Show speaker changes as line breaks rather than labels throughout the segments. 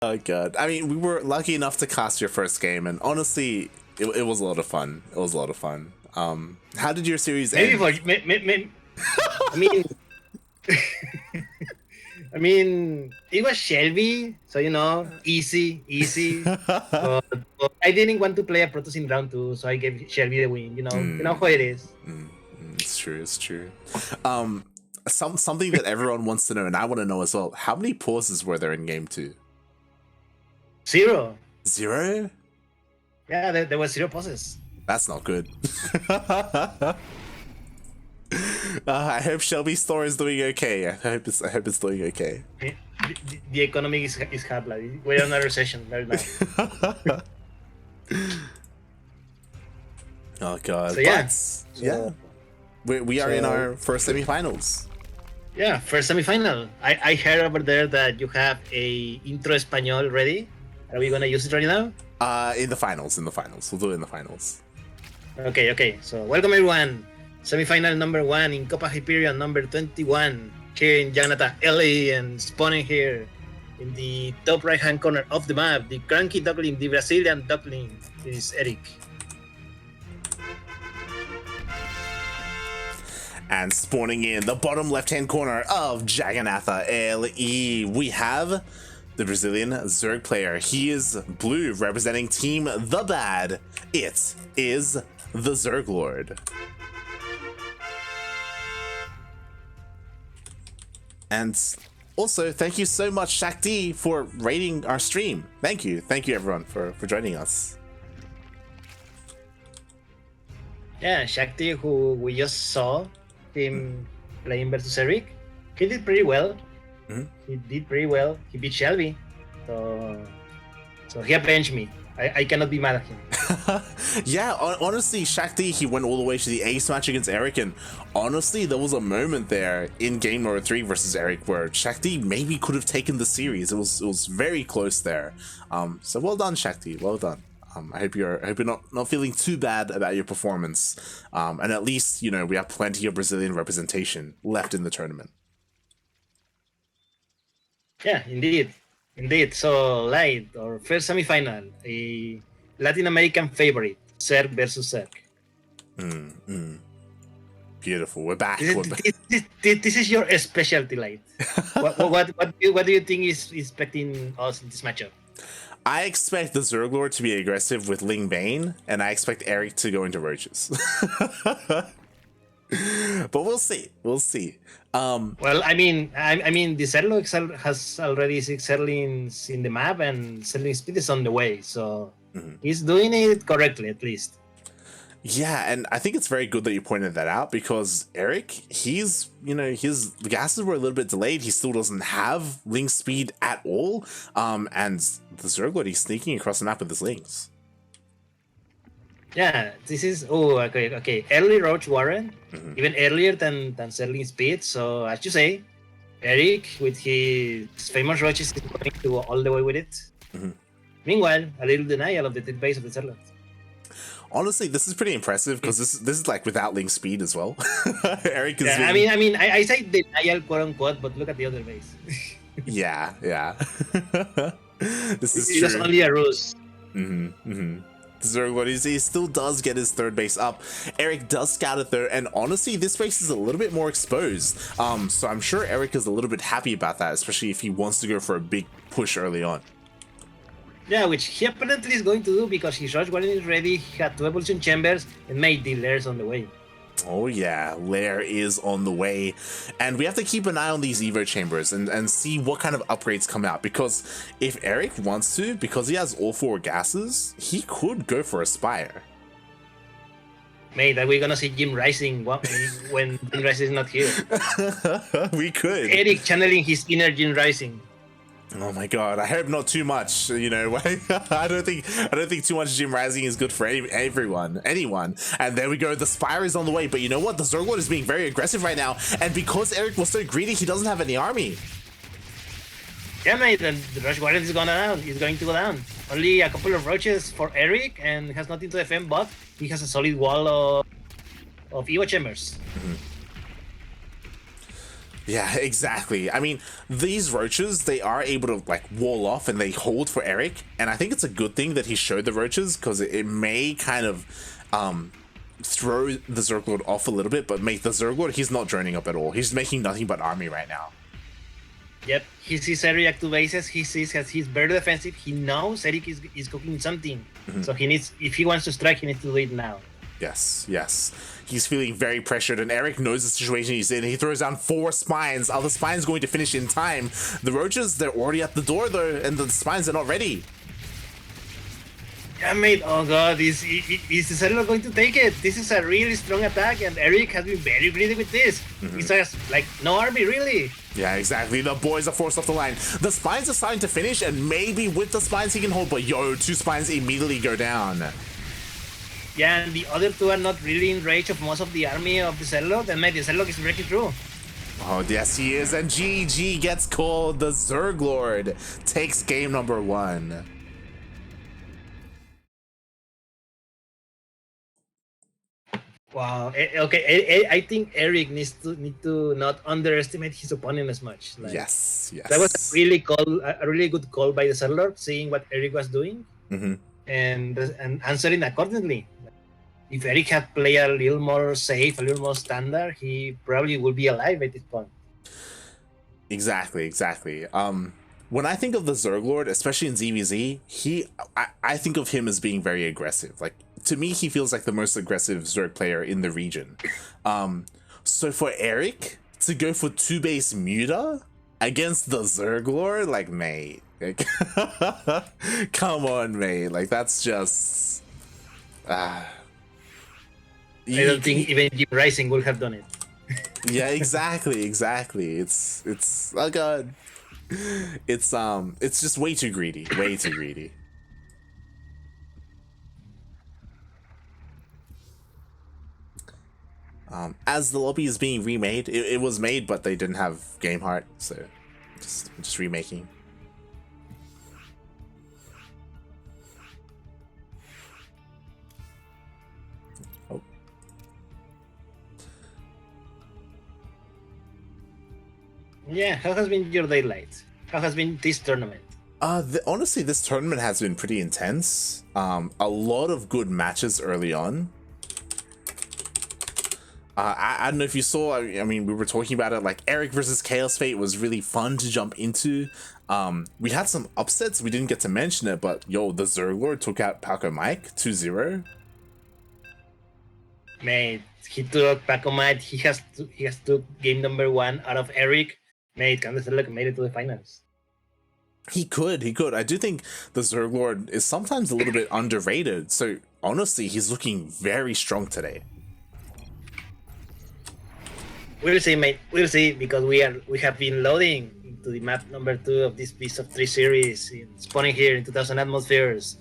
Oh god. I mean, we were lucky enough to cast your first game, and honestly, it was a lot of fun. It was a lot of fun. How did your series end?
Maybe I mean, I mean, it was Shelby, so easy. But I didn't want to play a Protoss in round 2, so I gave Shelby the win. You know how it is.
It's true. It's true. Something that everyone wants to know, and I want to know as well. How many pauses were there in game 2?
0.
0?
Yeah, there was 0 pauses.
That's not good. I hope Shelby's store is doing okay. I hope it's doing okay.
The economy is hard. Like, we're in a recession right now.
Oh god.
So yeah,
we are in our first semifinals.
Yeah, first semifinal. I heard over there that you have a intro español ready. Are we gonna use it right now?
In the finals. We'll do it in the finals.
Okay. So welcome everyone. Semifinal number 1 in Copa Hyperion number 21 here in Janata, LA, and spawning here in the top right hand corner of the map, the CranKy Duckling, the Brazilian Duckling. This is Erik.
And spawning in the bottom left hand corner of Jagannatha LE, we have the Brazilian Zerg player. He is blue, representing Team The Bad. It is TheZergLord. And also, thank you so much, Shakti, for rating our stream. Thank you everyone for joining us.
Yeah, Shakti, who we just saw him playing versus Erik, he did pretty well. He did pretty well. He beat Shelby, so he avenged me. I cannot be mad at him.
Yeah, honestly, Shakti, he went all the way to the ace match against Erik, and honestly, there was a moment there in game number 3 versus Erik where Shakti maybe could have taken the series. It was very close there. So well done, Shakti. Well done. I hope you're not feeling too bad about your performance. And at least, we have plenty of Brazilian representation left in the tournament.
Yeah, indeed. So, Light, our first semifinal, a Latin American favorite, Zerg versus Zerg.
Beautiful. We're back.
This is your specialty, Light. what do you think is expecting us in this matchup?
I expect the ZergLord to be aggressive with Ling Bane, and I expect Erik to go into roaches. But we'll see.
Well, I mean, the ZergLord has already 6 Zerglings in the map, and Zergling speed is on the way, so he's doing it correctly at least.
Yeah, and I think it's very good that you pointed that out, because Erik, his the gases were a little bit delayed. He still doesn't have Ling speed at all, and the ZergLord, he's sneaking across the map with his Lings.
Yeah, this is okay. Early Roach Warren, even earlier than Zergling speed. So as you say, Erik with his famous roaches is going to go all the way with it. Meanwhile, a little denial of the tip base of the ZergLord.
Honestly, this is pretty impressive because this is like without Ling speed as well. Erik is.
Yeah, I say denial, quote unquote, but look at the other base.
Yeah. This is
it's
true.
just only a ruse.
ZergLord, he still does get his third base up. Erik does scout it there, and honestly, this base is a little bit more exposed. So I'm sure Erik is a little bit happy about that, especially if he wants to go for a big push early on.
Yeah, which he apparently is going to do because his Rush Warden is ready, he had 2 evolution chambers, and made the lairs on the way.
Oh yeah, lair is on the way, and we have to keep an eye on these Evo chambers and see what kind of upgrades come out, because if Erik wants to, because he has all 4 gases, he could go for a Spire.
Mate, are we gonna see Jim Rising when Jim Rising is not here?
We could.
Erik channeling his inner Jim Rising.
Oh my god, I hope not too much, I don't think too much Jim Rising is good for anyone. And there we go, the Spire is on the way, but you know what, the ZergLord is being very aggressive right now, and because Erik was so greedy, he doesn't have any army.
Yeah, mate, and the Rush Warden is going to go down. Only a couple of roaches for Erik, and has nothing to defend, but he has a solid wall of Evo chambers.
Yeah, exactly. I mean, these roaches, they are able to like wall off and they hold for Erik, and I think it's a good thing that he showed the roaches because it may kind of throw the ZergLord off a little bit, but make the ZergLord, he's not droning up at all. He's making nothing but army right now.
Yep, he sees Erik at 2 bases. He sees that he's very defensive. He knows Erik is cooking something, so he needs, if he wants to strike, he needs to do it now.
Yes, yes. He's feeling very pressured, and Erik knows the situation he's in. He throws down 4 spines. Are the spines going to finish in time? The roaches, they're already at the door, though, and the spines are not ready.
Yeah, mate. Oh god, is TheZergLord going to take it? This is a really strong attack, and Erik has been very greedy with this. He says, like, no army, really.
Yeah, exactly. The boys are forced off the line. The spines are starting to finish, and maybe with the spines he can hold, but 2 spines immediately go down.
Yeah, and the other 2 are not really in range of most of the army of TheZergLord, and maybe TheZergLord is breaking through.
Oh, yes, he is, and GG gets called. The ZergLord takes game number 1.
Wow. Okay. I think Erik needs to not underestimate his opponent as much. Like,
yes.
That was a really good call by the ZergLord, seeing what Erik was doing and answering accordingly. If Erik had played a little more safe, a little more standard, he probably would be alive at this point.
Exactly. When I think of the ZergLord, especially in ZvZ, I think of him as being very aggressive. Like, to me, he feels like the most aggressive Zerg player in the region. So for Erik to go for 2-base Muta against the ZergLord, like, mate, like, come on, mate, like, that's just I
don't think even Jim Rising would have done it.
Yeah, exactly. It's oh god. It's just way too greedy. As the lobby is being remade, it was made, but they didn't have game heart, so just remaking. Oh.
Yeah, how has been your daylight? How has been this tournament?
Honestly, this tournament has been pretty intense. A lot of good matches early on. I don't know if you saw, I mean, we were talking about it, like Erik versus Chaos Fate was really fun to jump into. We had some upsets, we didn't get to mention it, but the ZergLord took out Paco Mike 2-0.
Mate, he took Paco Mike, he has took game number 1 out of Erik. Mate, can TheZergLord made it to the finals?
He could. I do think the ZergLord is sometimes a little bit underrated, so honestly, he's looking very strong today.
We'll see, mate. We'll see, because we have been loading into the map number 2 of this Beast of 3 series, spawning here in 2000 atmospheres.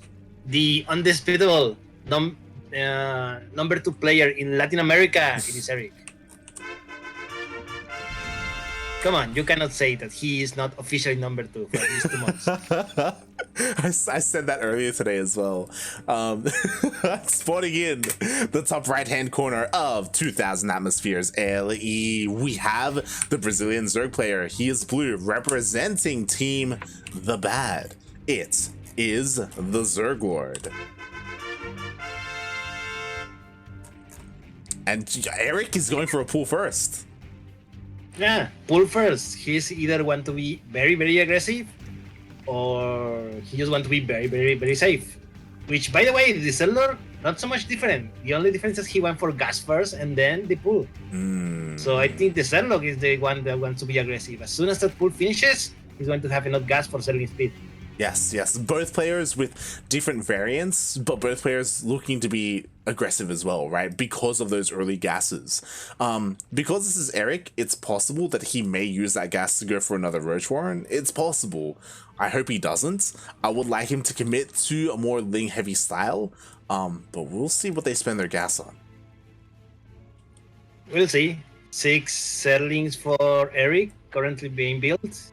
The undisputable number 2 player in Latin America, it is Erik. Come on, you cannot say that he is not officially number 2 for these 2 months.
I said that earlier today as well. Spawning in the top right-hand corner of 2000 atmospheres LE, we have the Brazilian Zerg player. He is blue, representing Team The Bad. It is the ZergLord. And Erik is going for a pull first.
Yeah, pull first. He's either want to be very, very aggressive, or he just want to be very, very, very safe. Which, by the way, the ZergLord, not so much different. The only difference is he went for gas first and then the pull. So I think the ZergLord is the one that wants to be aggressive. As soon as that pull finishes, he's going to have enough gas for selling speed.
Yes. Both players with different variants, but both players looking to be aggressive as well, right? Because of those early gases. Because this is Erik, it's possible that he may use that gas to go for another Roach Warren. It's possible. I hope he doesn't. I would like him to commit to a more Ling heavy style, but we'll see what they spend their gas on.
We'll see. 6 Zerglings for Erik, currently being built.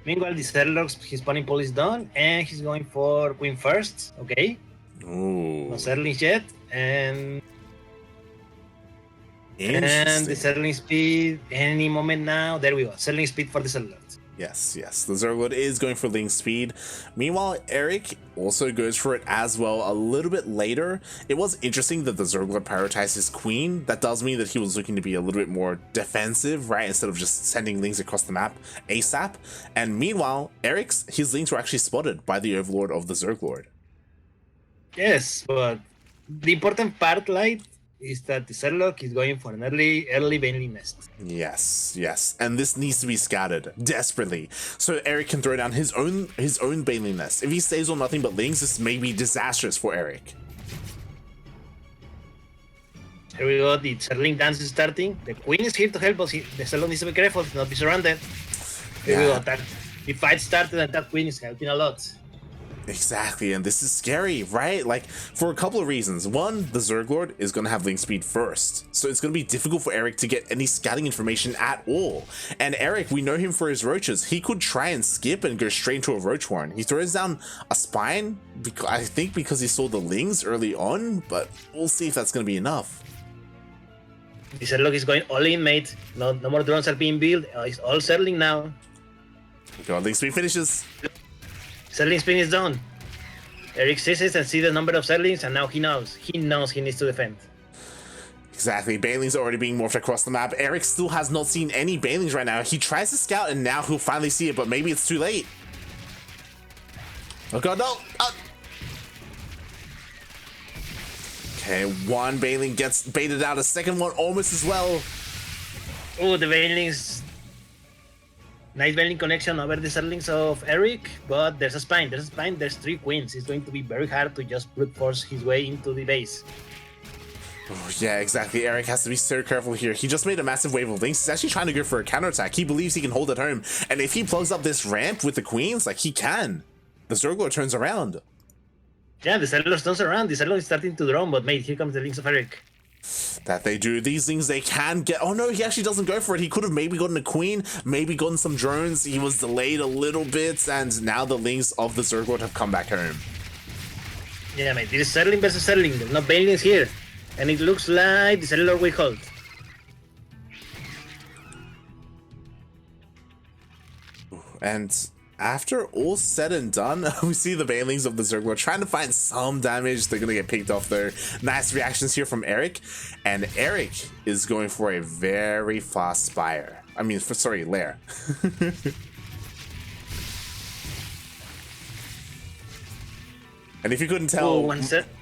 Meanwhile, the ZergLord, his spawning pool is done, and he's going for Queen first. Okay.
Ooh.
No Zerglings yet, and And the settling speed, any moment now. There we go. Settling speed for the ZergLord.
Yes, the ZergLord is going for link speed. Meanwhile, Erik also goes for it as well a little bit later. It was interesting that the ZergLord prioritized his queen. That does mean that he was looking to be a little bit more defensive, right? Instead of just sending links across the map ASAP. And meanwhile, his links were actually spotted by the Overlord of the ZergLord.
Yes, but the important part, Light, is that the ZergLord is going for an early Baneling nest.
Yes, and this needs to be scouted desperately, so Erik can throw down his own Baneling nest. If he stays on nothing but lings, this may be disastrous for Erik.
Here we go, the Zergling dance is starting. The queen is here to help us. The ZergLord needs to be careful to not be surrounded. Here we go, the fight started and that queen is helping a lot.
Exactly, and this is scary, right? Like, for a couple of reasons. One, the ZergLord is going to have link speed first, so it's going to be difficult for Erik to get any scouting information at all. And Erik, we know him for his roaches. He could try and skip and go straight into a roach warren. He throws down a spine, I think because he saw the lings early on, but we'll see if that's going to be enough.
The ZergLord is going all in, mate. No more drones are being built. It's all ZergLing now.
God, link speed finishes.
ZergLing spin is done. Erik sees it and sees the number of ZergLings, and now he knows. He knows he needs to defend.
Exactly. Banelings are already being morphed across the map. Erik still has not seen any Banelings right now. He tries to scout, and now he'll finally see it, but maybe it's too late. Oh god, no! Okay, one Baneling gets baited out. A second one almost as well.
Oh, the Banelings. Nice Baneling connection over the ZergLings of Erik, but there's a spine. There's 3 queens. It's going to be very hard to just brute force his way into the base.
Oh, yeah, exactly. Erik has to be so careful here. He just made a massive wave of links. He's actually trying to go for a counterattack. He believes he can hold it home. And if he plugs up this ramp with the queens, like, he can. The ZergLord turns around.
Yeah, the ZergLord turns around. The ZergLord is starting to drone, but mate, here comes the links of Erik.
That they do. These things they can get. Oh no, he actually doesn't go for it. He could have maybe gotten a queen, maybe gotten some drones. He was delayed a little bit, and now the links of the ZergLord have come back home.
Yeah, mate, this is ZergLing versus ZergLing. There's no Banelings here. And it looks like the ZergLord will hold.
And after all said and done, we see the Banelings of the ZergLord trying to find some damage. They're gonna get picked off though. Nice reactions here from Erik. And Erik is going for a very fast spire. I mean, sorry, lair. And if you couldn't tell,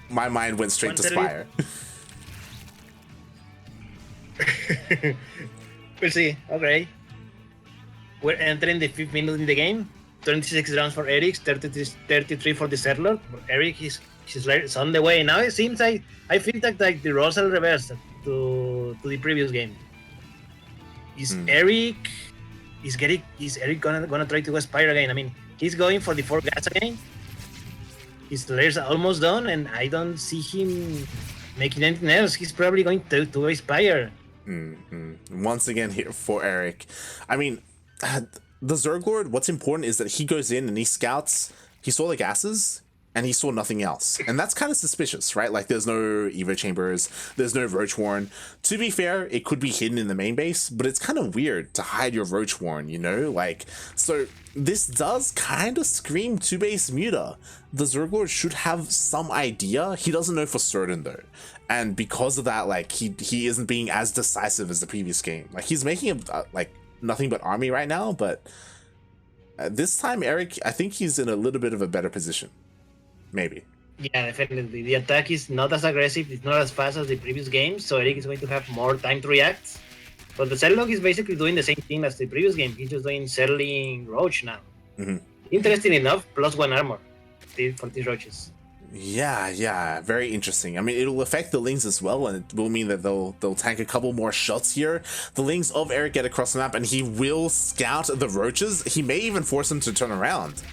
my mind went straight to spire.
We'll see. Okay. We're entering the 5th minute in the game. 26 rounds for Erik, 33 for the ZergLord. Erik he's on the way. Now it seems I feel like the roles are reversed to the previous game. Is Erik gonna try to go Spire again? I mean, he's going for the 4 gas again. His layers are almost done, and I don't see him making anything else. He's probably going to go Spire.
Once again here for Erik. I mean, the ZergLord, what's important is that he goes in and he scouts. He saw the gases and he saw nothing else, and that's kind of suspicious, right? Like, there's no Evo chambers, there's no roach warren. To be fair, it could be hidden in the main base, but it's kind of weird to hide your roach warren, you know? Like, so this does kind of scream 2-base muta. The ZergLord should have some idea. He doesn't know for certain though, and because of that, like, he isn't being as decisive as the previous game. Like, he's making like nothing but army right now, but this time Erik, I think he's in a little bit of a better position. Maybe.
Yeah, definitely. The attack is not as aggressive, it's not as fast as the previous game, so Erik is going to have more time to react. But the ZergLord is basically doing the same thing as the previous game. He's just doing ZergLing Roach now. Interesting enough, +1 armor for these Roaches.
Yeah, very interesting. I mean, it'll affect the Lings as well, and it will mean that they'll tank a couple more shots here. The Lings of Erik get across the map, and he will scout the Roaches. He may even force them to turn around.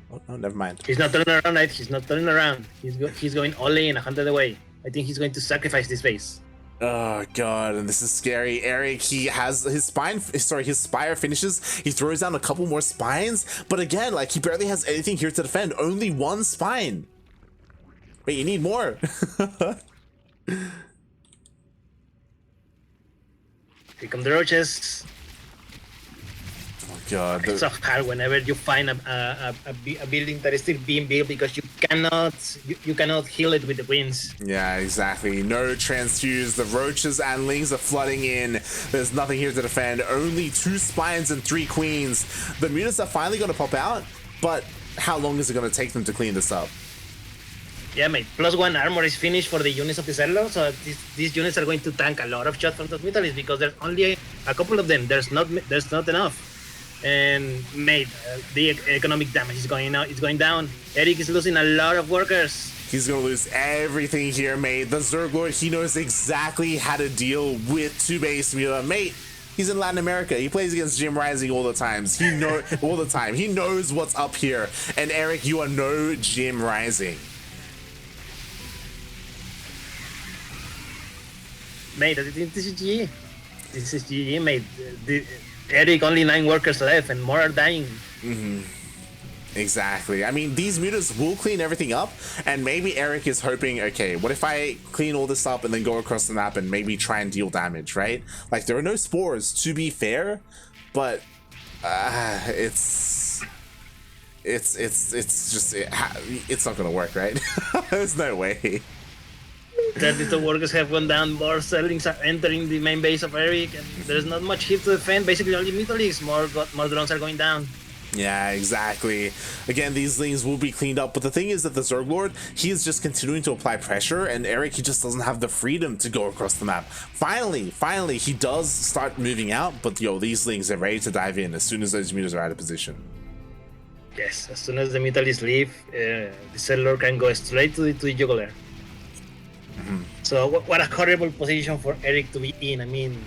Oh, no, never mind.
He's not turning around, right? He's not turning around. He's going all in, 100 away. I think he's going to sacrifice this base.
Oh god, and this is scary. Erik, he has his spire finishes. He throws down a couple more spines, but again, like, he barely has anything here to defend. Only 1 spine. Wait, you need more.
Here come the roaches.
Oh god.
It's so hard whenever you find a building that is still being built because you cannot heal it with the greens.
Yeah, exactly. No transfuse. The roaches and lings are flooding in. There's nothing here to defend. Only 2 spines and 3 queens. The mutants are finally going to pop out, but how long is it going to take them to clean this up?
Yeah, mate. +1 armor is finished for the units of the ZergLord, so these units are going to tank a lot of shots from those Mutalisks because there's only a couple of them. There's not enough. And mate, the economic damage is going out. It's going down. Erik is losing a lot of workers.
He's gonna lose everything here, mate. The ZergLord, he knows exactly how to deal with 2 base mutant, mate. He's in Latin America. He plays against Jim Rising all the times. He all the time. He knows what's up here. And Erik, you are no Jim Rising.
Mate, this is GG. This is GG, mate. Erik, only 9 workers left and more are dying.
Exactly. I mean, these mutants will clean everything up, and maybe Erik is hoping, okay, what if I clean all this up and then go across the map and maybe try and deal damage, right? Like, there are no spores, to be fair, but it's not gonna work, right? There's no way.
The workers have gone down, more Zerglings are entering the main base of Erik, and there's not much hit to defend. Basically, only Mutalisks. More drones are going down.
Yeah, exactly. Again, these things will be cleaned up, but the thing is that the ZergLord, he is just continuing to apply pressure, and Erik, he just doesn't have the freedom to go across the map. Finally, he does start moving out, but yo, these things are ready to dive in as soon as those mutants are out of position.
Yes, as soon as the Mutalisks leave, the ZergLord can go straight to the juggler. So what a horrible position for Erik to be in. I mean,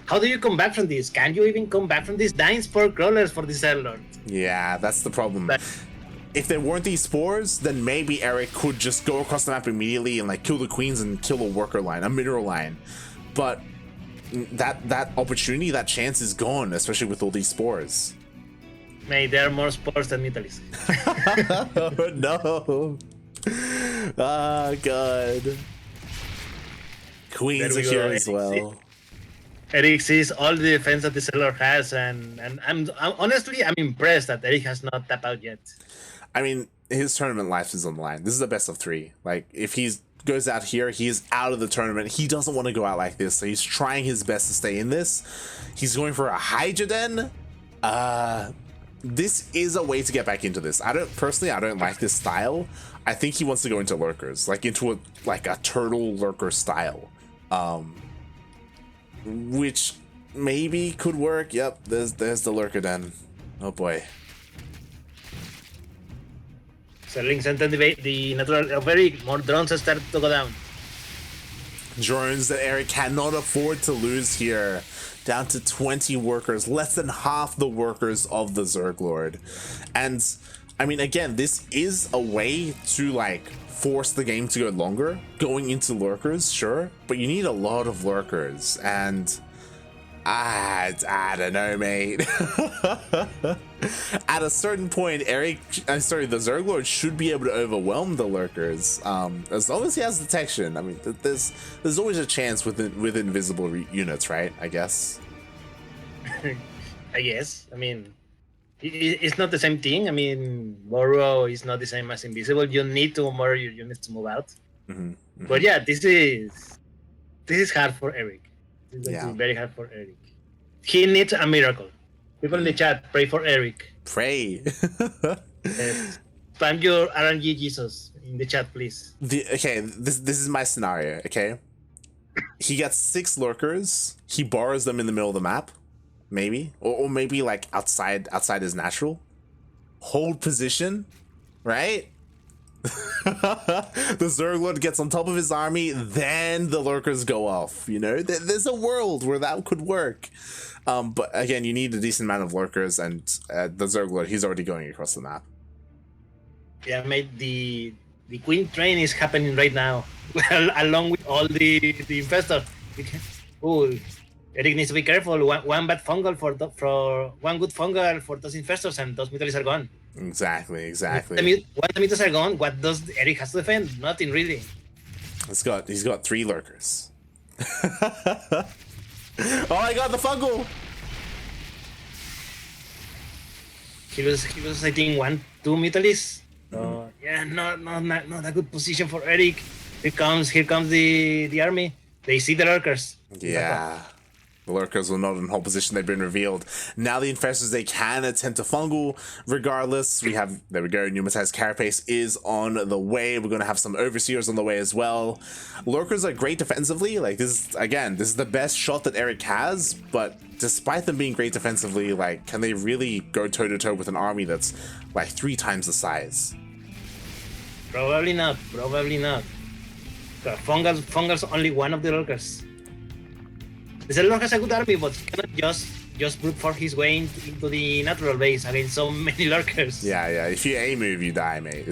how do you come back from this? Can you even come back from this? 9 spore crawlers for the ZergLord.
Yeah, that's the problem. If there weren't these spores, then maybe Erik could just go across the map immediately and like kill the queens and kill a worker line, a mineral line. But that opportunity, that chance is gone, especially with all these spores.
Mate, there are more spores than Mutalisks.
Oh, no. Oh god. Queens are here as well.
Erik sees all the defense that the ZergLord has, and I'm honestly impressed that Erik has not tapped out yet.
I mean, his tournament life is on the line. This is the best of 3. Like, if he goes out here, he is out of the tournament. He doesn't want to go out like this, so he's trying his best to stay in this. He's going for a Hydra Den. This is a way to get back into this. I don't like this style. I think he wants to go into lurkers, like into a turtle lurker style, which maybe could work. Yep, there's the lurker den. Oh boy.
Zerglings enter the natural of Erik. More drones start to go down.
Drones that Erik cannot afford to lose here. Down to 20 workers, less than half the workers of the ZergLord. And I mean, again, this is a way to like force the game to go longer, going into lurkers, sure, but you need a lot of lurkers, and I don't know, mate. At a certain point, the ZergLord should be able to overwhelm the lurkers, as long as he has detection. I mean, there's always a chance with invisible units, right? I guess.
I guess. I mean, it's not the same thing. I mean, Burrow is not the same as invisible. You need to more your units to move out. But yeah, this is hard for Erik. This is going to be very hard for Erik. He needs a miracle. People in the chat, pray for Erik.
Pray.
Spam your RNG Jesus in the chat, please.
Okay, this is my scenario, okay? He gets 6 lurkers. He borrows them in the middle of the map. Maybe. Or maybe like outside his natural. Hold position, right? The ZergLord gets on top of his army, then the lurkers go off. You know, there's a world where that could work. But again, you need a decent amount of lurkers, and the ZergLord, he's already going across the map.
Yeah, mate, the Queen train is happening right now, along with all the infestors. Oh, Erik needs to be careful. One bad fungal for one good fungal for those infestors, and those Mutalisks are gone.
Exactly.
Once the Mutalisks are gone, what does Erik has to defend? Nothing really.
He's got 3 lurkers. Oh my god, the fungal!
He was I think 1-2 Mutalis. So yeah, not a good position for Erik. Here comes the army. They see the lurkers.
Yeah. The lurkers were not in the whole position. They've been revealed. Now the infestors, they can attempt to fungal. Regardless, we have, there we go, Pneumatized Carapace is on the way. We're going to have some Overseers on the way as well. Lurkers are great defensively. Like, this is the best shot that Erik has, but despite them being great defensively, like, can they really go toe-to-toe with an army that's like 3 times the size?
Probably not. Fungal's only one of the lurkers. The ZvZ has a good army, but he cannot just brute force his way into the natural base against so many lurkers.
Yeah. If you A move, you die, mate.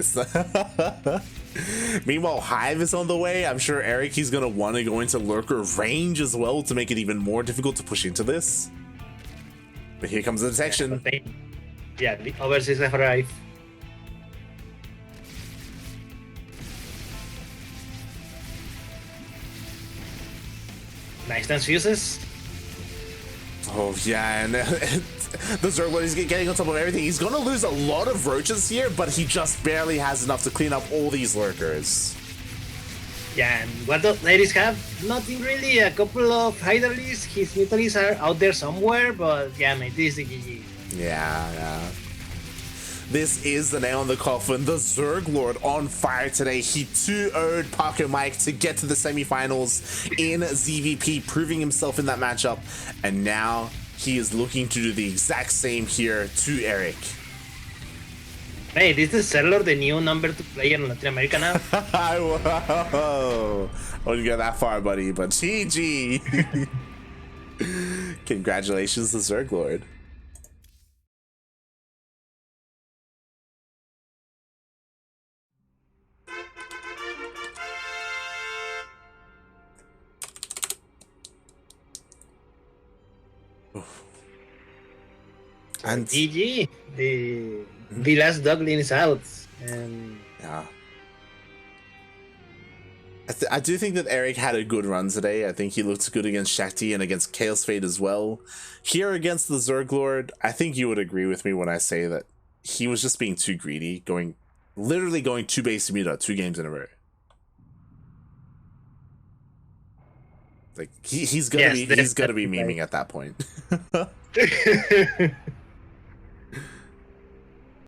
Meanwhile, Hive is on the way. I'm sure Erik, he's gonna want to go into lurker range as well to make it even more difficult to push into this. But here comes the detection.
Yeah, the overseas have arrived. Nice dance fuses.
Oh yeah, and the ZergLord is getting on top of everything. He's gonna lose a lot of roaches here, but he just barely has enough to clean up all these lurkers.
Yeah, and what the ladies have? Nothing really. A couple of Hyderlies. His Mutalis are out there somewhere, but yeah, mate, this is the GG.
Yeah. This is the nail in the coffin. The ZergLord on fire today. He 2-0'd Parker Mike to get to the semifinals in ZVP, proving himself in that matchup. And now he is looking to do the exact same here to Erik.
Hey, this is ZergLord, the new number 2 player in Latin America now.
Whoa. I wouldn't go that far, buddy, but GG. Congratulations to ZergLord.
And GG, the last Duckling is out, and
yeah, I do think that Erik had a good run today. I think he looked good against Shakti and against Chaos Fate as well. Here against the ZergLord, I think you would agree with me when I say that he was just being too greedy, literally going 2 base muta 2 games in a row. Like he's gonna be memeing at that point.